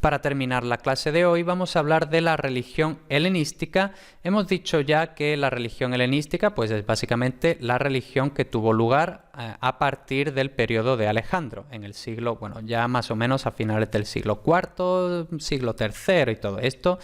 Para terminar la clase de hoy vamos a hablar de la religión helenística. Hemos dicho ya que la religión helenística pues es básicamente la religión que tuvo lugar a partir del periodo de Alejandro, en el siglo, bueno, ya más o menos a finales del siglo IV, siglo III y todo esto,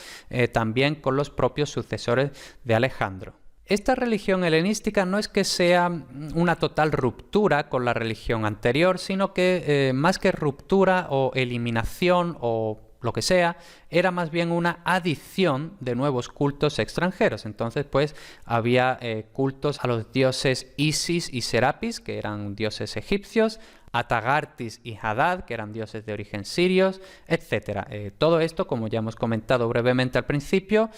también con los propios sucesores de Alejandro. Esta religión helenística no es que sea una total ruptura con la religión anterior, sino que más que ruptura o eliminación o lo que sea, era más bien una adición de nuevos cultos extranjeros. Entonces, pues, había cultos a los dioses Isis y Serapis, que eran dioses egipcios, Atagartis y Hadad, que eran dioses de origen sirios, etc. Todo esto, como ya hemos comentado brevemente al principio,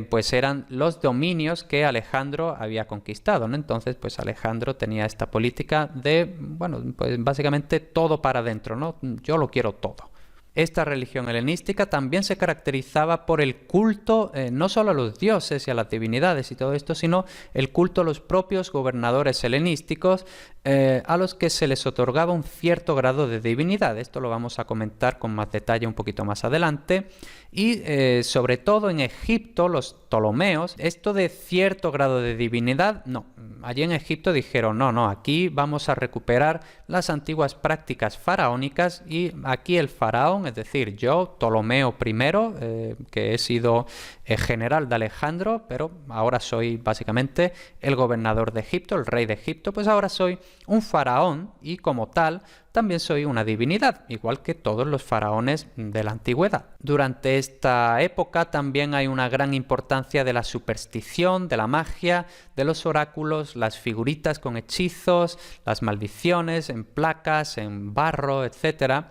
pues eran los dominios que Alejandro había conquistado, ¿no? Entonces, pues Alejandro tenía esta política de, bueno, pues básicamente todo para adentro, ¿no? Yo lo quiero todo. Esta religión helenística también se caracterizaba por el culto no solo a los dioses y a las divinidades y todo esto, sino el culto a los propios gobernadores helenísticos a los que se les otorgaba un cierto grado de divinidad. Esto lo vamos a comentar con más detalle un poquito más adelante. Y sobre todo en Egipto, los Ptolomeos, esto de cierto grado de divinidad, no. Allí en Egipto dijeron, no, aquí vamos a recuperar las antiguas prácticas faraónicas y aquí el faraón, es decir, yo, Ptolomeo I, que he sido general de Alejandro, pero ahora soy básicamente el gobernador de Egipto, el rey de Egipto, pues ahora soy un faraón y como tal también soy una divinidad, igual que todos los faraones de la antigüedad. Durante esta época también hay una gran importancia de la superstición, de la magia, de los oráculos, las figuritas con hechizos, las maldiciones en placas, en barro, etc.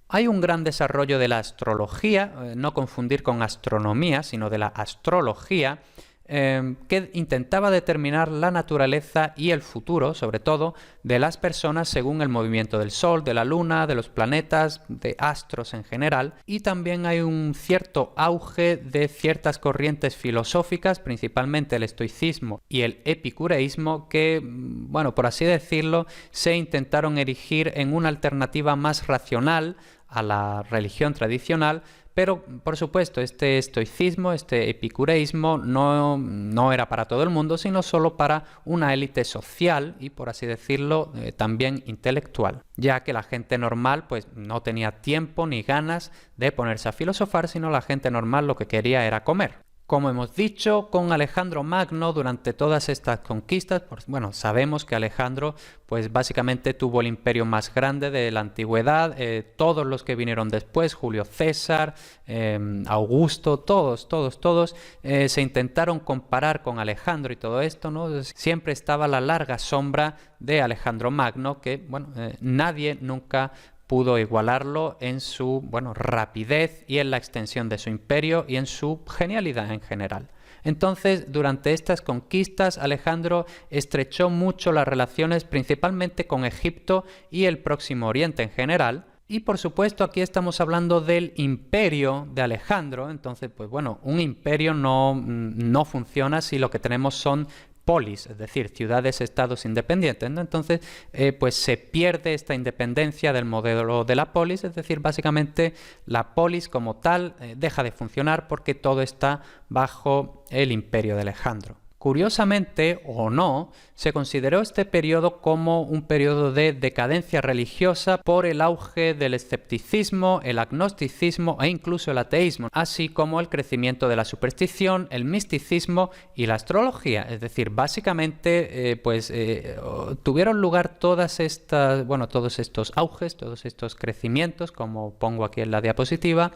Hay un gran desarrollo de la astrología, no confundir con astronomía, sino de la astrología, que intentaba determinar la naturaleza y el futuro, sobre todo, de las personas según el movimiento del Sol, de la Luna, de los planetas, de astros en general. Y también hay un cierto auge de ciertas corrientes filosóficas, principalmente el estoicismo y el epicureísmo, que, bueno, por así decirlo, se intentaron erigir en una alternativa más racional a la religión tradicional. Pero, por supuesto, este estoicismo, este epicureísmo no era para todo el mundo, sino solo para una élite social y, por así decirlo, también intelectual, ya que la gente normal pues no tenía tiempo ni ganas de ponerse a filosofar, sino la gente normal lo que quería era comer. Como hemos dicho, con Alejandro Magno, durante todas estas conquistas, bueno, sabemos que Alejandro, pues básicamente tuvo el imperio más grande de la antigüedad, todos los que vinieron después, Julio César, Augusto, todos, se intentaron comparar con Alejandro y todo esto, ¿no? Siempre estaba la larga sombra de Alejandro Magno, que, bueno, nadie nunca pudo igualarlo en su, bueno, rapidez y en la extensión de su imperio y en su genialidad en general. Entonces, durante estas conquistas, Alejandro estrechó mucho las relaciones principalmente con Egipto y el Próximo Oriente en general. Y por supuesto aquí estamos hablando del imperio de Alejandro. Entonces, pues bueno, un imperio no funciona si lo que tenemos son polis, es decir, ciudades-estados independientes, ¿no? Entonces, pues se pierde esta independencia del modelo de la polis, es decir, básicamente la polis como tal deja de funcionar porque todo está bajo el imperio de Alejandro. Curiosamente, o no, se consideró este periodo como un periodo de decadencia religiosa por el auge del escepticismo, el agnosticismo e incluso el ateísmo, así como el crecimiento de la superstición, el misticismo y la astrología. Es decir, básicamente, tuvieron lugar todos estos auges, todos estos crecimientos, como pongo aquí en la diapositiva,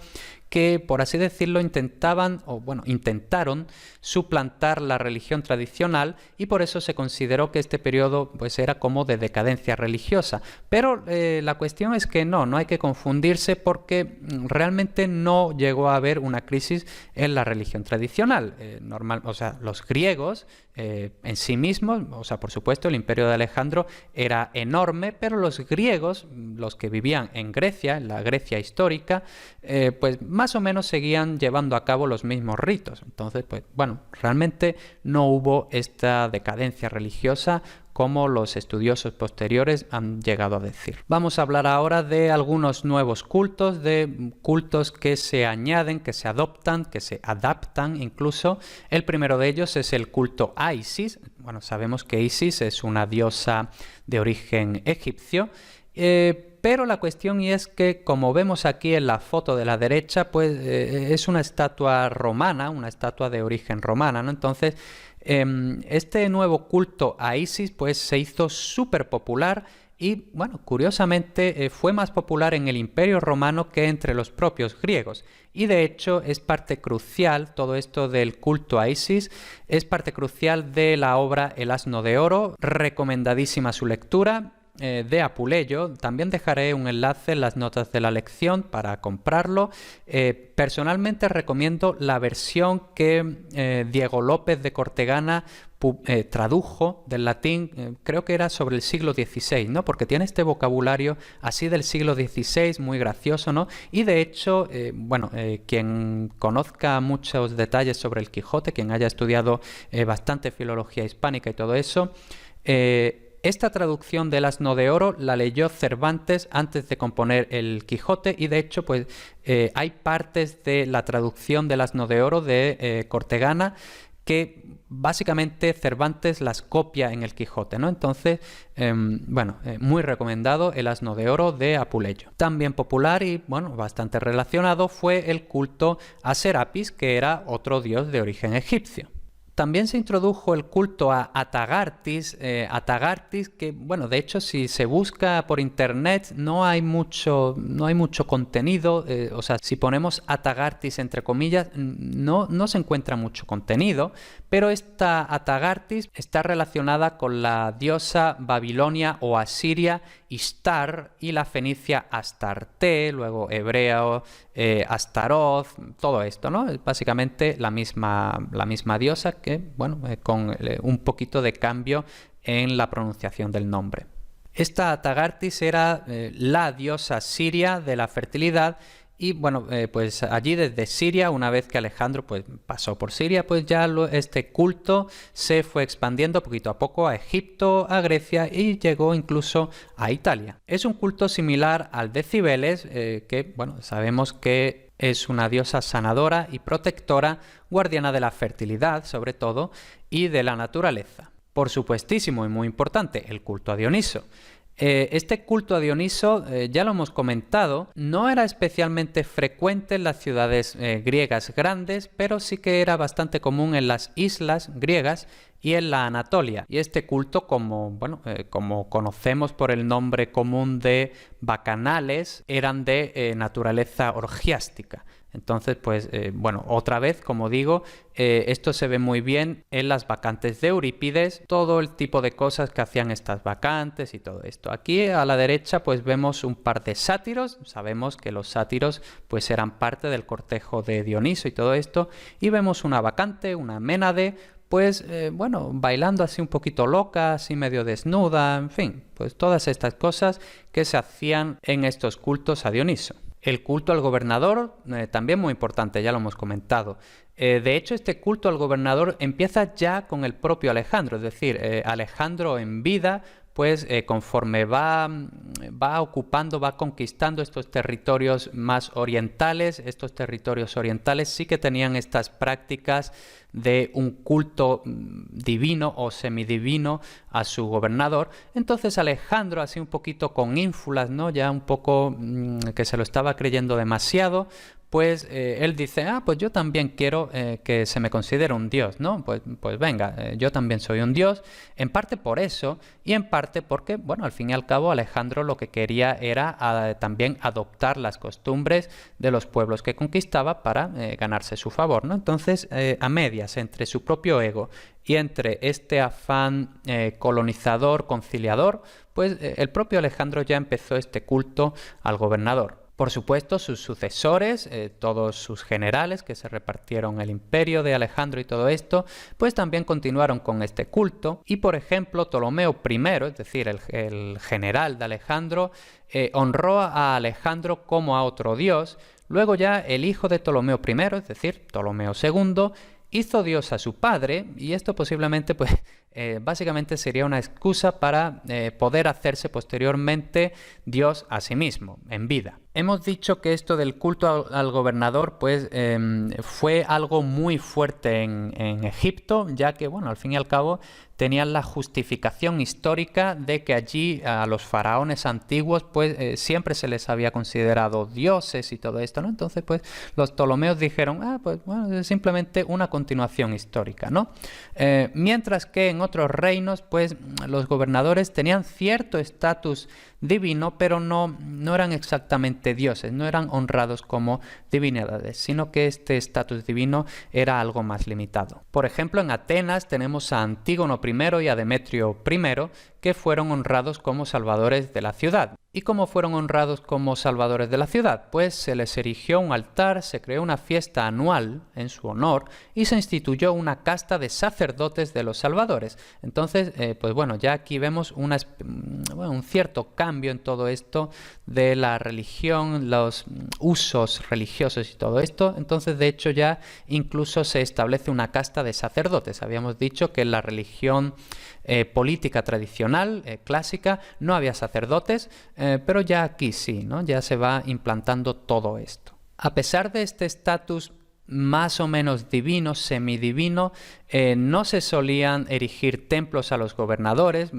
que, por así decirlo, intentaron suplantar la religión tradicional y por eso se consideró que este periodo pues era como de decadencia religiosa. Pero la cuestión es que no hay que confundirse porque realmente no llegó a haber una crisis en la religión tradicional. Los griegos en sí mismos, por supuesto, el imperio de Alejandro era enorme, pero los griegos, los que vivían en Grecia, en la Grecia histórica, pues más o menos seguían llevando a cabo los mismos ritos. Entonces, pues bueno, realmente no hubo esta decadencia religiosa como los estudiosos posteriores han llegado a decir. Vamos a hablar ahora de algunos nuevos cultos, de cultos que se añaden, que se adoptan, que se adaptan incluso. El primero de ellos es el culto a Isis. Bueno, sabemos que Isis es una diosa de origen egipcio, pero la cuestión es que, como vemos aquí en la foto de la derecha, pues es una estatua romana, una estatua de origen romana, ¿no? Entonces, este nuevo culto a Isis pues se hizo súper popular y, bueno, curiosamente fue más popular en el Imperio Romano que entre los propios griegos. Y de hecho es parte crucial, todo esto del culto a Isis, es parte crucial de la obra El asno de oro, recomendadísima su lectura, de Apuleyo. También dejaré un enlace en las notas de la lección para comprarlo. Personalmente recomiendo la versión que Diego López de Cortegana tradujo del latín, creo que era sobre el siglo XVI, ¿no? Porque tiene este vocabulario así del siglo XVI, muy gracioso, ¿no? Y de hecho, quien conozca muchos detalles sobre el Quijote, quien haya estudiado bastante filología hispánica y todo eso, esta traducción del asno de oro la leyó Cervantes antes de componer el Quijote y de hecho pues hay partes de la traducción del asno de oro de Cortegana que básicamente Cervantes las copia en el Quijote, ¿no? Entonces, muy recomendado el asno de oro de Apuleyo. También popular y, bueno, bastante relacionado fue el culto a Serapis, que era otro dios de origen egipcio. También se introdujo el culto a Atagartis, que, bueno, de hecho si se busca por internet no hay mucho contenido, o sea, si ponemos Atagartis entre comillas no se encuentra mucho contenido, pero esta Atagartis está relacionada con la diosa babilonia o asiria Ishtar y la fenicia Astarte, luego hebreo Astaroth, todo esto, ¿no? Es básicamente la misma diosa que, bueno, con un poquito de cambio en la pronunciación del nombre. Esta Atagartis era la diosa siria de la fertilidad y, bueno, pues allí desde Siria, una vez que Alejandro pues pasó por Siria, pues ya este culto se fue expandiendo poquito a poco a Egipto, a Grecia y llegó incluso a Italia. Es un culto similar al de Cibeles, que, bueno, sabemos que es una diosa sanadora y protectora, guardiana de la fertilidad, sobre todo, y de la naturaleza. Por supuestísimo y muy importante, el culto a Dioniso. Este culto a Dioniso, ya lo hemos comentado, no era especialmente frecuente en las ciudades griegas grandes, pero sí que era bastante común en las islas griegas y en la Anatolia. Y este culto, como conocemos por el nombre común de bacanales, eran de naturaleza orgiástica. Entonces, pues, otra vez, como digo, esto se ve muy bien en las bacantes de Eurípides, todo el tipo de cosas que hacían estas bacantes y todo esto. Aquí a la derecha, pues, vemos un par de sátiros. Sabemos que los sátiros, pues, eran parte del cortejo de Dioniso y todo esto. Y vemos una bacante, una Ménade, pues, bailando así un poquito loca, así medio desnuda, en fin, pues todas estas cosas que se hacían en estos cultos a Dioniso. El culto al gobernador, también muy importante, ya lo hemos comentado. De hecho, este culto al gobernador empieza ya con el propio Alejandro, es decir, Alejandro en vida, pues conforme va ocupando, va conquistando estos territorios más orientales, estos territorios orientales sí que tenían estas prácticas de un culto divino o semidivino a su gobernador. Entonces Alejandro, así un poquito con ínfulas, ¿no? Ya un poco que se lo estaba creyendo demasiado, pues él dice, pues yo también quiero que se me considere un dios, ¿no? Pues venga, yo también soy un dios, en parte por eso y en parte porque, bueno, al fin y al cabo Alejandro lo que quería era también adoptar las costumbres de los pueblos que conquistaba para ganarse su favor, ¿no? Entonces, a medias entre su propio ego y entre este afán colonizador, conciliador, pues el propio Alejandro ya empezó este culto al gobernador. Por supuesto, sus sucesores, todos sus generales que se repartieron el imperio de Alejandro y todo esto, pues también continuaron con este culto. Y por ejemplo, Ptolomeo I, es decir, el general de Alejandro, honró a Alejandro como a otro dios. Luego ya el hijo de Ptolomeo I, es decir, Ptolomeo II, hizo dios a su padre, y esto posiblemente pues básicamente sería una excusa para poder hacerse posteriormente Dios a sí mismo, en vida. Hemos dicho que esto del culto al gobernador pues fue algo muy fuerte en Egipto, ya que, bueno, al fin y al cabo tenían la justificación histórica de que allí a los faraones antiguos pues siempre se les había considerado dioses y todo esto, ¿no? Entonces pues los ptolomeos dijeron, pues bueno, es simplemente una continuación histórica, ¿no? Mientras que en otros reinos pues los gobernadores tenían cierto estatus divino, pero no eran exactamente dioses, no eran honrados como divinidades, sino que este estatus divino era algo más limitado. Por ejemplo, en Atenas tenemos a Antígono I y a Demetrio I, que fueron honrados como salvadores de la ciudad. ¿Y cómo fueron honrados como salvadores de la ciudad? Pues se les erigió un altar, se creó una fiesta anual en su honor y se instituyó una casta de sacerdotes de los salvadores. Entonces, pues bueno, ya aquí vemos un cierto cambio en todo esto de la religión, los usos religiosos y todo esto. Entonces, de hecho, ya incluso se establece una casta de sacerdotes. Habíamos dicho que en la religión política tradicional, clásica, no había sacerdotes, pero ya aquí sí, ¿no? Ya se va implantando todo esto. A pesar de este estatus más o menos divino, semidivino, no se solían erigir templos a los gobernadores,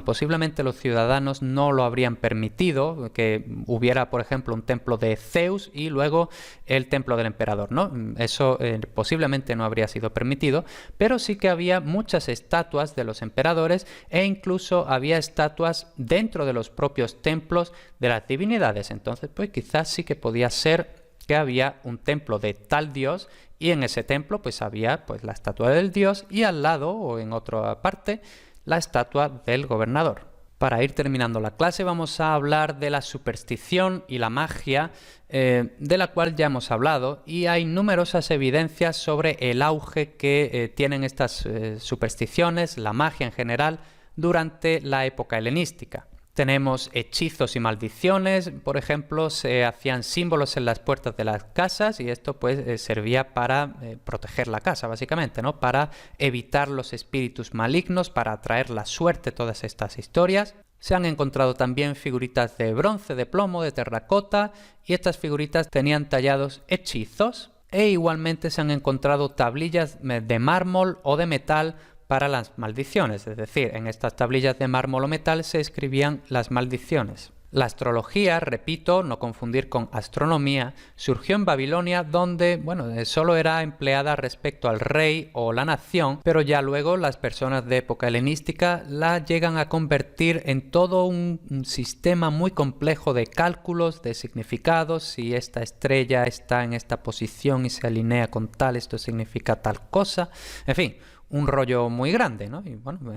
posiblemente los ciudadanos no lo habrían permitido, que hubiera, por ejemplo, un templo de Zeus y luego el templo del emperador, ¿no? Eso posiblemente no habría sido permitido, pero sí que había muchas estatuas de los emperadores e incluso había estatuas dentro de los propios templos de las divinidades. Entonces, pues quizás sí que podía ser que había un templo de tal dios y en ese templo pues había pues la estatua del dios y al lado o en otra parte la estatua del gobernador. Para ir terminando la clase vamos a hablar de la superstición y la magia, de la cual ya hemos hablado, y hay numerosas evidencias sobre el auge que tienen estas supersticiones, la magia en general, durante la época helenística. Tenemos hechizos y maldiciones, por ejemplo, se hacían símbolos en las puertas de las casas y esto pues servía para proteger la casa, básicamente, ¿no? Para evitar los espíritus malignos, para atraer la suerte, todas estas historias. Se han encontrado también figuritas de bronce, de plomo, de terracota y estas figuritas tenían tallados hechizos e igualmente se han encontrado tablillas de mármol o de metal para las maldiciones, es decir, en estas tablillas de mármol o metal se escribían las maldiciones. La astrología, repito, no confundir con astronomía, surgió en Babilonia donde, solo era empleada respecto al rey o la nación, pero ya luego las personas de época helenística la llegan a convertir en todo un sistema muy complejo de cálculos, de significados. Si esta estrella está en esta posición y se alinea con tal, esto significa tal cosa, en fin, un rollo muy grande, ¿no? Y bueno,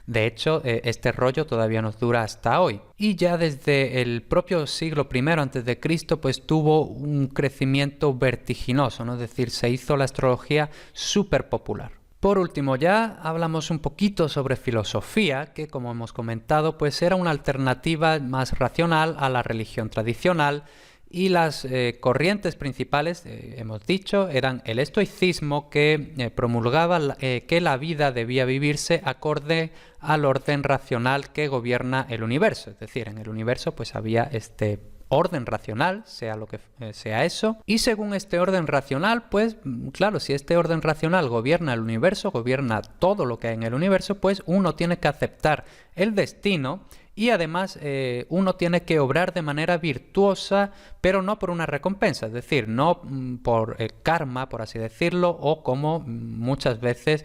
de hecho, este rollo todavía nos dura hasta hoy. Y ya desde el propio siglo I a.C., pues tuvo un crecimiento vertiginoso, ¿no? Es decir, se hizo la astrología súper popular. Por último, ya hablamos un poquito sobre filosofía, que como hemos comentado, pues era una alternativa más racional a la religión tradicional. Y las corrientes principales, hemos dicho, eran el estoicismo, que promulgaba que la vida debía vivirse acorde al orden racional que gobierna el universo. Es decir, en el universo pues había este orden racional, sea lo que sea eso, y según este orden racional, pues claro, si este orden racional gobierna el universo, gobierna todo lo que hay en el universo, pues uno tiene que aceptar el destino. Y además uno tiene que obrar de manera virtuosa, pero no por una recompensa, es decir, no por el karma, por así decirlo, o como muchas veces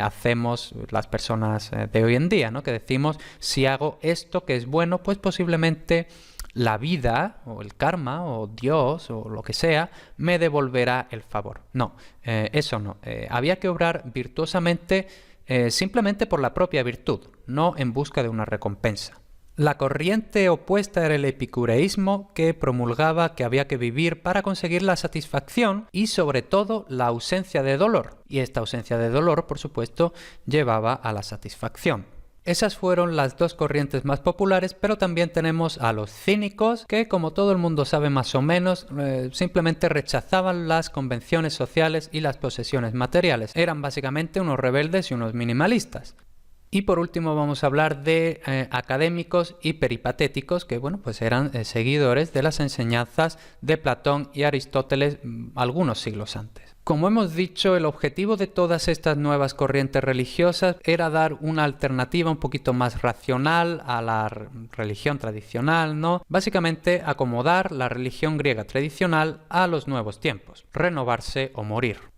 hacemos las personas de hoy en día, ¿no? Que decimos, si hago esto que es bueno, pues posiblemente la vida, o el karma, o Dios, o lo que sea, me devolverá el favor. No, eso no. Había que obrar virtuosamente simplemente por la propia virtud, no en busca de una recompensa. La corriente opuesta era el epicureísmo, que promulgaba que había que vivir para conseguir la satisfacción y sobre todo la ausencia de dolor. Y esta ausencia de dolor, por supuesto, llevaba a la satisfacción. Esas fueron las dos corrientes más populares, pero también tenemos a los cínicos, que como todo el mundo sabe más o menos, simplemente rechazaban las convenciones sociales y las posesiones materiales. Eran básicamente unos rebeldes y unos minimalistas. Y por último vamos a hablar de académicos y peripatéticos que pues eran seguidores de las enseñanzas de Platón y Aristóteles algunos siglos antes. Como hemos dicho, el objetivo de todas estas nuevas corrientes religiosas era dar una alternativa un poquito más racional a la religión tradicional, ¿no? Básicamente acomodar la religión griega tradicional a los nuevos tiempos, renovarse o morir.